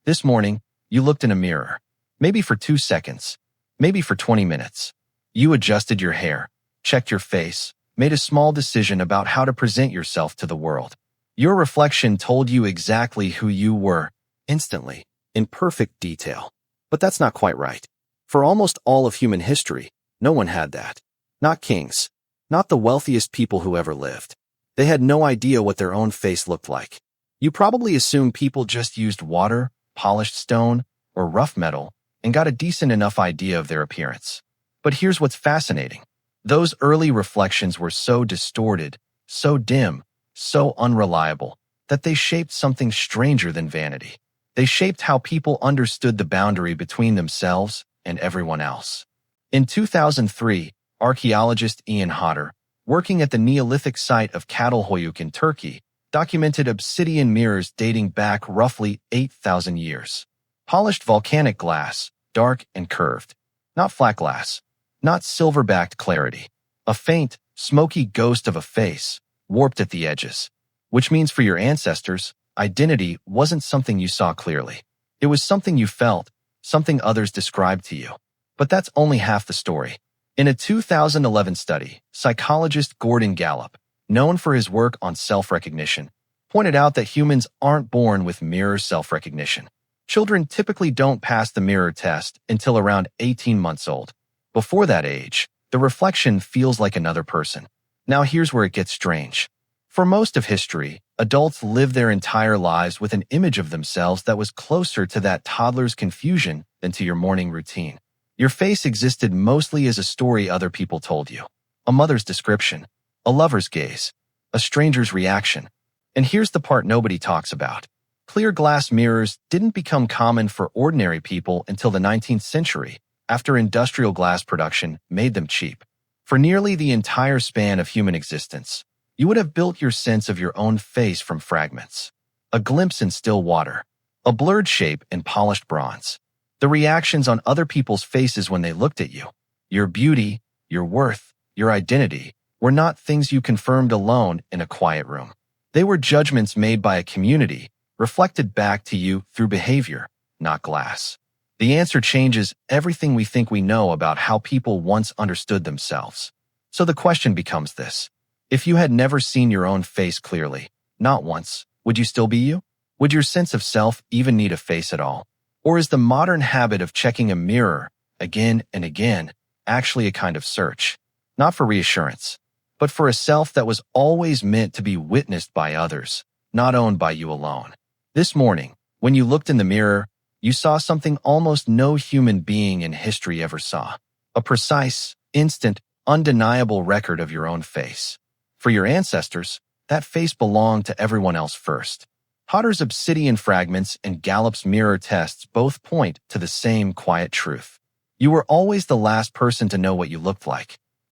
This morning, you looked in a mirror. Maybe for 2 seconds. Maybe for 20 minutes. You adjusted your hair, checked your face, made a small decision about how to present yourself to the world. Your reflection told you exactly who you were, instantly, in perfect detail. But that's not quite right. For almost all of human history, no one had that. Not kings. Not the wealthiest people who ever lived. They had no idea what their own face looked like. You probably assume people just used water, polished stone, or rough metal, and got a decent enough idea of their appearance. But here's what's fascinating. Those early reflections were so distorted, so dim, so unreliable, that they shaped something stranger than vanity. They shaped how people understood the boundary between themselves and everyone else. In 2003, archaeologist Ian Hodder, working at the Neolithic site of Çatalhöyük in Turkey, documented obsidian mirrors dating back roughly 8,000 years. Polished volcanic glass, dark and curved. Not flat glass. Not silver-backed clarity. A faint, smoky ghost of a face, warped at the edges. Which means for your ancestors, identity wasn't something you saw clearly. It was something you felt, something others described to you. But that's only half the story. In a 2011 study, psychologist Gordon Gallup, known for his work on self-recognition, pointed out that humans aren't born with mirror self-recognition. Children typically don't pass the mirror test until around 18 months old. Before that age, the reflection feels like another person. Now here's where it gets strange. For most of history, adults live their entire lives with an image of themselves that was closer to that toddler's confusion than to your morning routine. Your face existed mostly as a story other people told you. A mother's description, a lover's gaze, a stranger's reaction. And here's the part nobody talks about. Clear glass mirrors didn't become common for ordinary people until the 19th century, after industrial glass production made them cheap. For nearly the entire span of human existence, you would have built your sense of your own face from fragments. A glimpse in still water, a blurred shape in polished bronze. The reactions on other people's faces when they looked at you, your beauty, your worth, your identity, were not things you confirmed alone in a quiet room. They were judgments made by a community, reflected back to you through behavior, not glass. The answer changes everything we think we know about how people once understood themselves. So the question becomes this. If you had never seen your own face clearly, not once, would you still be you? Would your sense of self even need a face at all? Or is the modern habit of checking a mirror again and again actually a kind of search? Not for reassurance, but for a self that was always meant to be witnessed by others, not owned by you alone. This morning, when you looked in the mirror, you saw something almost no human being in history ever saw. A precise, instant, undeniable record of your own face. For your ancestors, that face belonged to everyone else first. Hodder's obsidian fragments and Gallup's mirror tests both point to the same quiet truth. You were always the last person to know what you looked like.